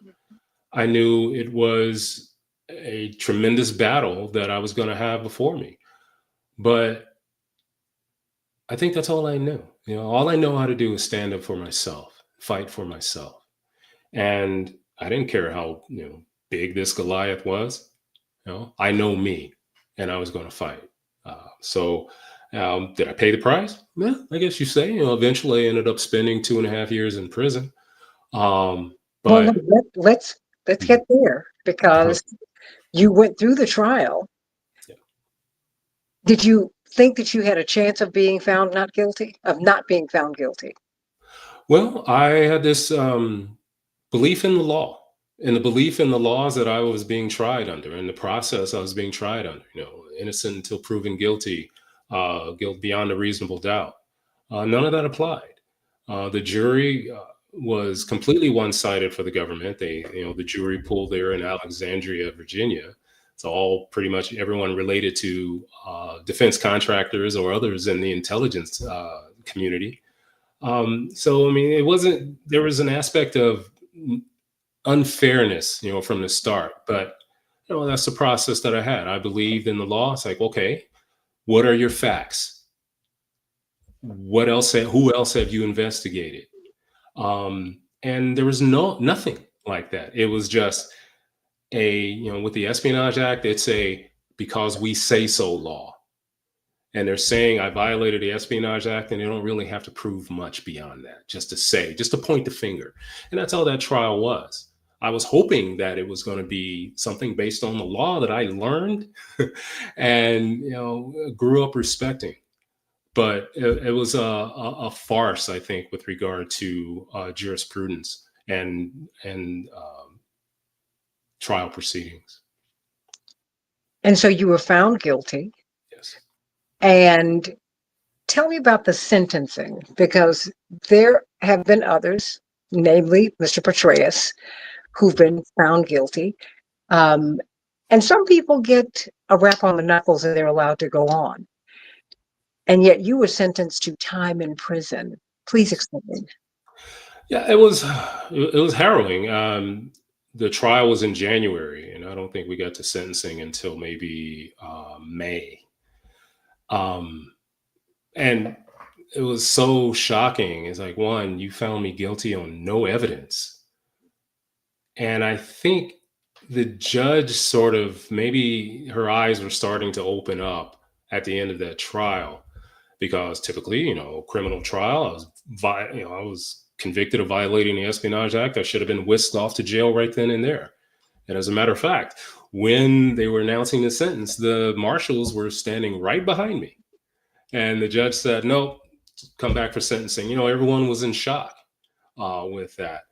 I knew it was a tremendous battle that I was going to have before me. But I think that's all I knew. All I know how to do is stand up for myself, fight for myself. And I didn't care how, big this Goliath was. I know me, and I was going to fight. Did I pay the price? Yeah, I guess you say. Eventually I ended up spending 2.5 years in prison. Well, But let's get there because you went through the trial. Yeah. Did you think that you had a chance of being found not guilty, of not being found guilty? Well, I had this belief in the law and the belief in the laws that I was being tried under, and the process I was being tried under. Innocent until proven guilty, guilt beyond a reasonable doubt. None of that applied. The jury was completely one-sided for the government. The jury pool there in Alexandria, Virginia. It's all pretty much everyone related to defense contractors or others in the intelligence community. So I mean, it wasn't. There was an aspect of unfairness, from the start. But that's the process that I had. I believed in the law. It's like, okay, what are your facts? What else? Who else have you investigated? And there was nothing like that. It was just with the Espionage Act, it's a because we say so law. And they're saying I violated the Espionage Act, and they don't really have to prove much beyond that, just to point the finger. And that's all that trial was. I was hoping that it was going to be something based on the law that I learned and grew up respecting. But it was a farce, I think, with regard to jurisprudence and trial proceedings. And so you were found guilty. Yes. And tell me about the sentencing, because there have been others, namely Mr. Petraeus, who've been found guilty. And some people get a rap on the knuckles and they're allowed to go on. And yet you were sentenced to time in prison. Please explain. Yeah, it was harrowing. The trial was in January, and I don't think we got to sentencing until maybe May. And it was so shocking. It's like, one, you found me guilty on no evidence. And I think the judge sort of, maybe her eyes were starting to open up at the end of that trial, because typically, criminal trial, I was convicted of violating the Espionage Act. I should have been whisked off to jail right then and there. And as a matter of fact, when they were announcing the sentence, the marshals were standing right behind me. And the judge said, no, come back for sentencing. Everyone was in shock with that.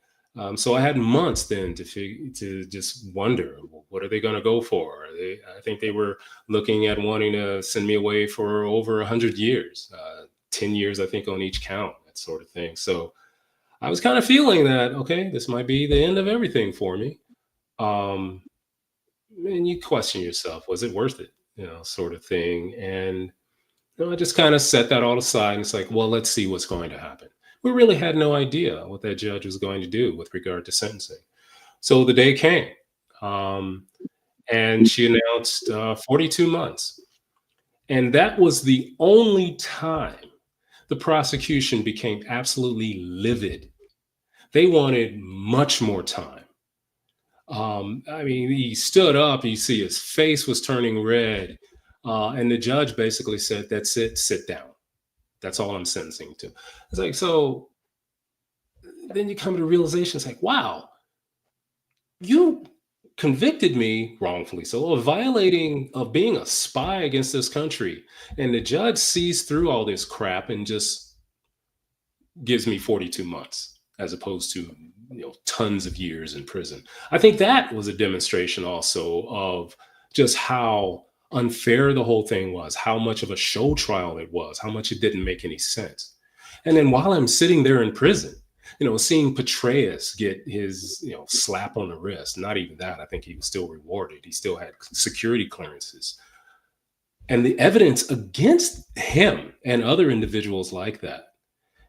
So I had months then to just wonder, what are they going to go for? I think they were looking at wanting to send me away for over 100 years, 10 years, I think, on each count, that sort of thing. So I was kind of feeling that, okay, this might be the end of everything for me. And you question yourself, was it worth it? Sort of thing. And I just kind of set that all aside. And it's like, well, let's see what's going to happen. We really had no idea what that judge was going to do with regard to sentencing. So the day came, and she announced 42 months. And that was the only time the prosecution became absolutely livid. They wanted much more time. I mean, he stood up, you see his face was turning red. And the judge basically said, that's it, sit down. That's all I'm sentencing to. It's like, so then you come to the realization, it's like, wow, you convicted me wrongfully so of being a spy against this country. And the judge sees through all this crap and just gives me 42 months as opposed to tons of years in prison. I think that was a demonstration also of just how unfair the whole thing was, how much of a show trial it was, how much it didn't make any sense. And then while I'm sitting there in prison, seeing Petraeus get his, slap on the wrist, not even that, I think he was still rewarded. He still had security clearances. And the evidence against him and other individuals like that.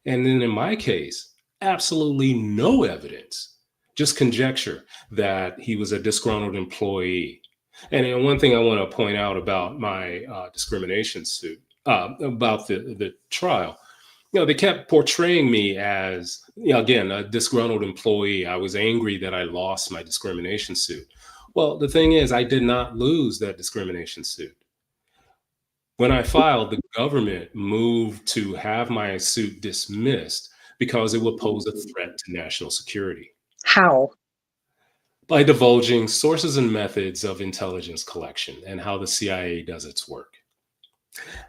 And then in my case, absolutely no evidence, just conjecture that he was a disgruntled employee. And one thing I want to point out about my discrimination suit, about the trial, they kept portraying me as, again, a disgruntled employee. I was angry that I lost my discrimination suit. Well, the thing is, I did not lose that discrimination suit. When I filed, the government moved to have my suit dismissed because it would pose a threat to national security. How? By divulging sources and methods of intelligence collection and how the CIA does its work.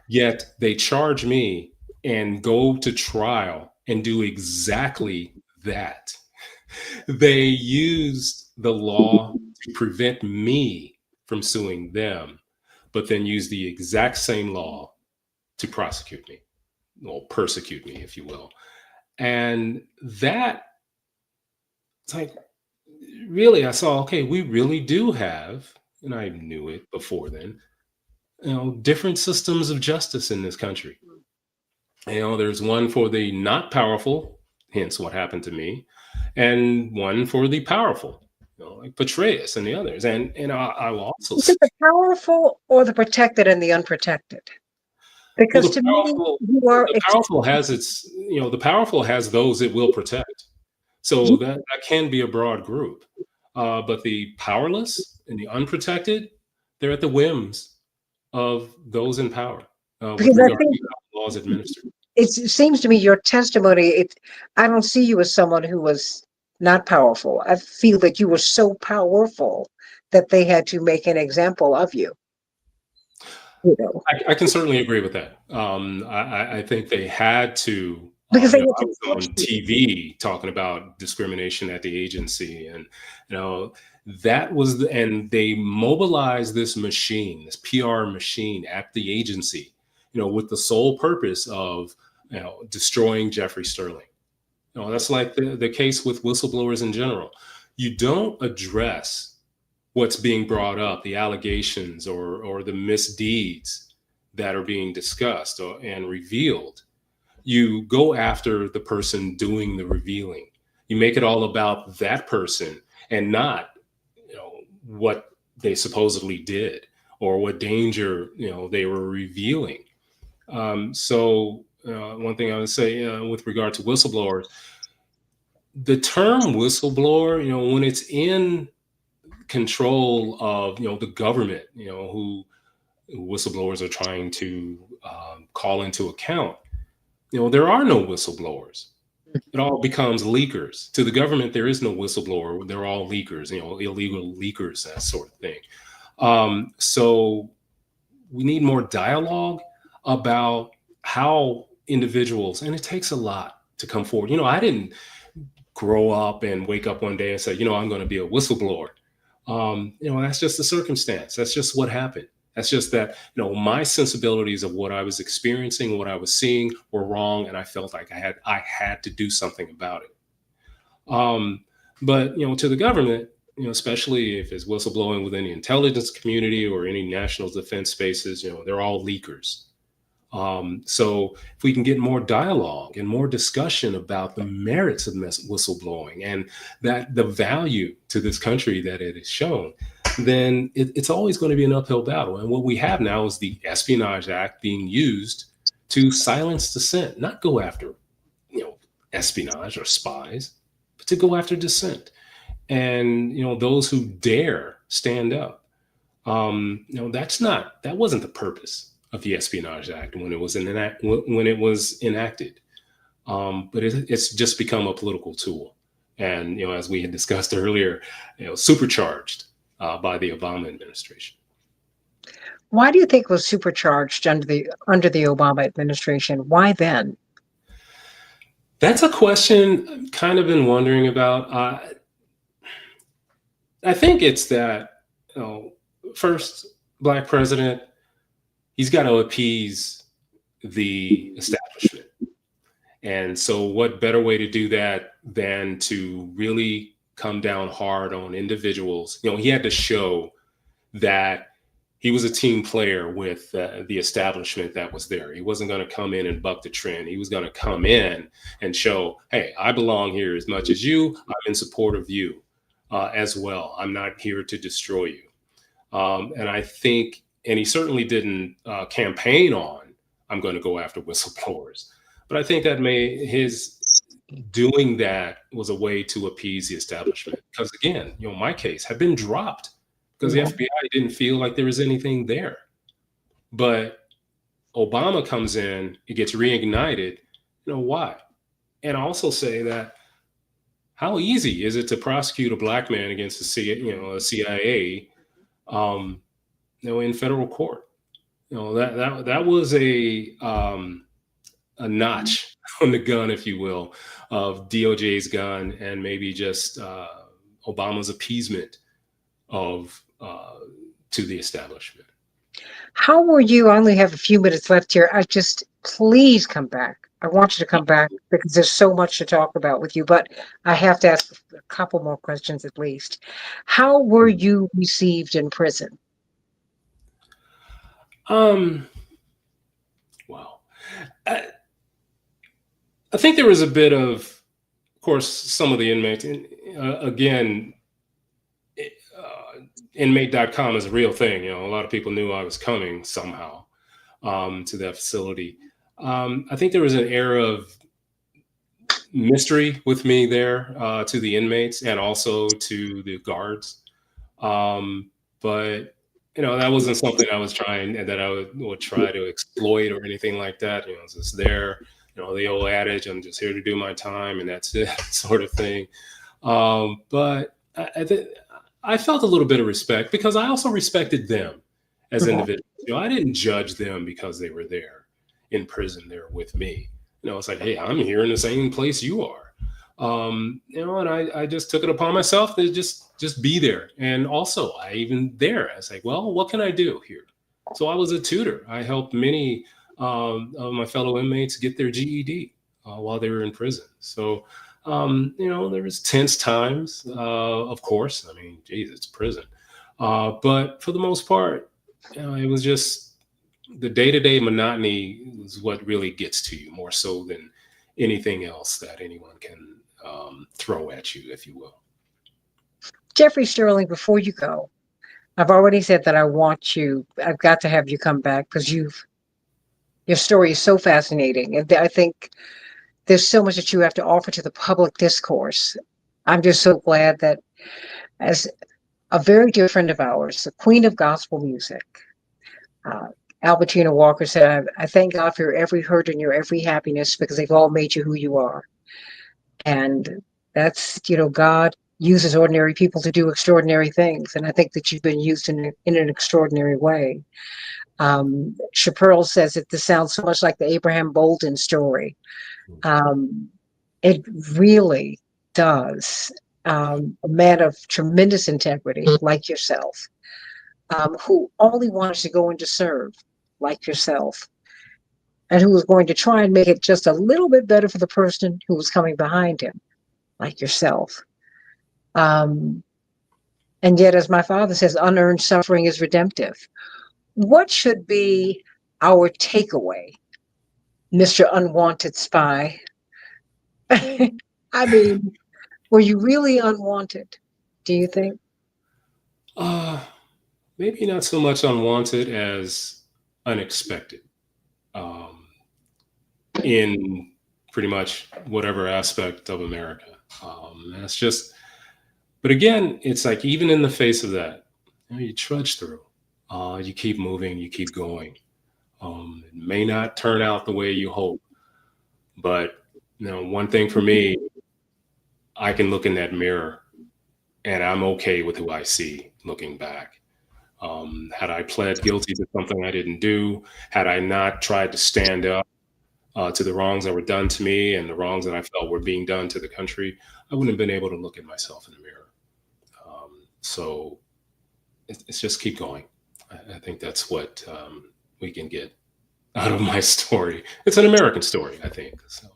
Yet they charge me and go to trial and do exactly that. They used the law to prevent me from suing them, but then use the exact same law to prosecute me or persecute me, if you will. And that, it's like, really, I saw, okay, we really do have, and I knew it before then, different systems of justice in this country. There's one for the not powerful, hence what happened to me, and one for the powerful, like Petraeus and the others. And I will also Is it say, the powerful or the protected and the unprotected? well, Because to me, you are the powerful has those it will protect. So that can be a broad group. But the powerless and the unprotected, they're at the whims of those in power with because I regard think to how laws administered. it seems to me your testimony. I don't see you as someone who was not powerful. I feel that you were so powerful that they had to make an example of you. You know, I can certainly agree with that. I think they had to. because they had I to was push on you. TV talking about discrimination at the agency, and you know that was and they mobilized this machine, this PR machine at the agency, with the sole purpose of destroying Jeffrey Sterling. That's like the case with whistleblowers in general. You don't address what's being brought up, the allegations or the misdeeds that are being discussed and revealed. You go after the person doing the revealing. You make it all about that person and not, what they supposedly did or what danger they were revealing. So one thing I would say with regard to whistleblowers, the term whistleblower, when it's in control of the government, who whistleblowers are trying to call into account. There are no whistleblowers. It all becomes leakers. To the government, there is no whistleblower. They're all leakers. Illegal leakers, that sort of thing. So we need more dialogue about how individuals, and it takes a lot to come forward. I didn't grow up and wake up one day and say, I'm going to be a whistleblower. That's just the circumstance. That's just what happened. That's just that, my sensibilities of what I was experiencing, what I was seeing were wrong. And I felt like I had to do something about it. But, to the government, especially if it's whistleblowing within the intelligence community or any national defense spaces, they're all leakers. So if we can get more dialogue and more discussion about the merits of whistleblowing and that the value to this country that it is shown, then it's always going to be an uphill battle. And what we have now is the Espionage Act being used to silence dissent, not go after, espionage or spies, but to go after dissent. And, those who dare stand up. That wasn't the purpose of the Espionage Act when it was enacted. But it's just become a political tool, and as we had discussed earlier, supercharged by the Obama administration. Why do you think it was supercharged under the Obama administration? Why then? That's a question I've kind of been wondering about. I think it's that first black president, he's got to appease the establishment. And so, what better way to do that than to really come down hard on individuals? He had to show that he was a team player with the establishment that was there. He wasn't going to come in and buck the trend. He was going to come in and show, hey, I belong here as much as you. I'm in support of you as well. I'm not here to destroy you. And I think, and he certainly didn't campaign on, I'm going to go after whistleblowers. But I think that his doing that was a way to appease the establishment. Because again, my case had been dropped because the FBI didn't feel like there was anything there. But Obama comes in, it gets reignited. Why? And I also say that how easy is it to prosecute a black man against a CIA, in federal court? that was a notch on the gun, if you will, of DOJ's gun, and maybe just Obama's appeasement of to the establishment. How were you? I only have a few minutes left here. I just, please come back. I want you to come back because there's so much to talk about with you, but I have to ask a couple more questions at least. How were you received in prison? Um, wow. I, I think there was a bit of course, some of the inmates, and again, inmate.com is a real thing. A lot of people knew I was coming somehow to that facility. I think there was an air of mystery with me there to the inmates and also to the guards. But that wasn't something I was trying and that I would try to exploit or anything like that. It's just there. The old adage, I'm just here to do my time and that's it, sort of thing. But I felt a little bit of respect because I also respected them as Mhm. individuals. I didn't judge them because they were there in prison there with me. It's like, hey, I'm here in the same place you are. And I just took it upon myself to just be there. And also, I was like, well, what can I do here? So I was a tutor. I helped many of my fellow inmates get their GED while they were in prison. So there was tense times, of course. I mean, geez, it's prison. But for the most part, it was just the day-to-day monotony is what really gets to you more so than anything else that anyone can throw at you, if you will. Jeffrey Sterling, before you go, I've already said that I've got to have you come back because your story is so fascinating. And I think there's so much that you have to offer to the public discourse. I'm just so glad that, as a very dear friend of ours, the queen of gospel music, uh, Albertina Walker said, I thank God for your every hurt and your every happiness because they've all made you who you are. And that's, God uses ordinary people to do extraordinary things. And I think that you've been used in an extraordinary way. Chappelle says that this sounds so much like the Abraham Bolden story. Um, it really does. A man of tremendous integrity, like yourself, who only wanted to go in to serve, like yourself, and who was going to try and make it just a little bit better for the person who was coming behind him, like yourself. Um, and yet, as my father says, unearned suffering is redemptive. What should be our takeaway, Mr. Unwanted Spy? I mean, were you really unwanted, do you think? Uh, Maybe not so much unwanted as unexpected in pretty much whatever aspect of America. That's just, but again, it's like even in the face of that, you trudge through. You keep moving, you keep going. It may not turn out the way you hope, but one thing for me, I can look in that mirror and I'm okay with who I see looking back. Had I pled guilty to something I didn't do, had I not tried to stand up to the wrongs that were done to me and the wrongs that I felt were being done to the country, I wouldn't have been able to look at myself in the mirror. So it's just keep going. I think that's what we can get out of my story. It's an American story, I think. So.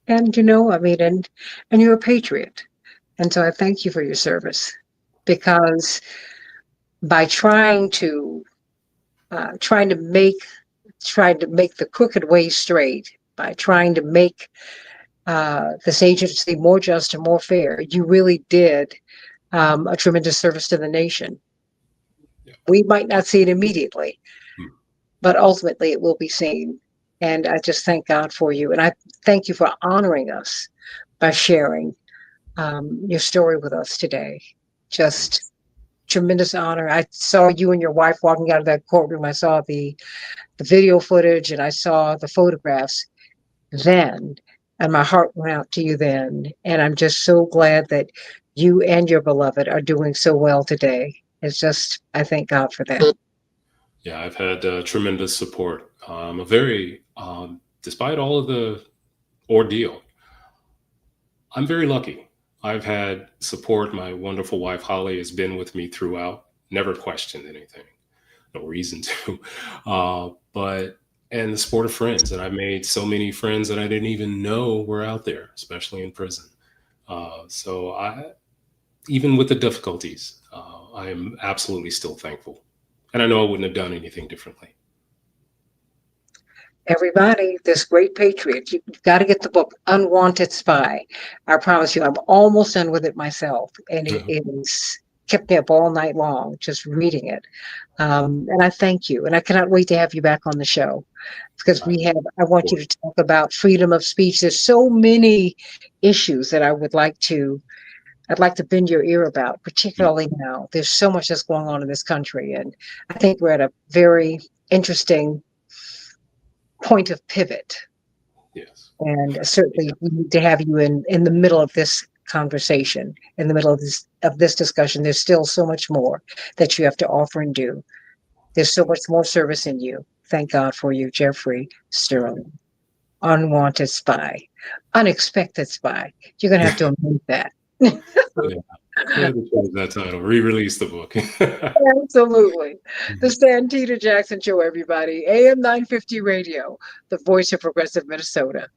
And I mean, and you're a patriot. And so I thank you for your service because by trying to make the crooked way straight, by trying to make this agency more just and more fair, you really did a tremendous service to the nation. Yeah. We might not see it immediately, Hmm. but ultimately it will be seen. And I just thank God for you. And I thank you for honoring us by sharing your story with us today. Just tremendous honor. I saw you and your wife walking out of that courtroom. I saw the video footage and I saw the photographs then, and my heart went out to you then. And I'm just so glad that you and your beloved are doing so well today. It's just, I thank God for that. Yeah, I've had tremendous support. A very, despite all of the ordeal, I'm very lucky. I've had support. My wonderful wife, Holly, has been with me throughout, never questioned anything, no reason to. But, and the support of friends. And I've made so many friends that I didn't even know were out there, especially in prison. So even with the difficulties, I am absolutely still thankful. And I know I wouldn't have done anything differently. Everybody, this great patriot, you've got to get the book Unwanted Spy. I promise you, I'm almost done with it myself, and it is kept me up all night long just reading it. And I thank you, and I cannot wait to have you back on the show because I, we have. I want you to talk about freedom of speech. There's so many issues that I'd like to bend your ear about, particularly now. There's so much that's going on in this country, and I think we're at a very interesting point of pivot. yes. And certainly we need to have you in the middle of this conversation, in the middle of this discussion. There's still so much more that you have to offer and do. There's so much more service in you. Thank God for you, Jeffrey Sterling. Unwanted spy, unexpected spy. You're gonna have to amend that. Yeah. I had to change that title, re-release the book. Absolutely. The Santita Jackson Show, everybody. AM 950 Radio, the voice of progressive Minnesota.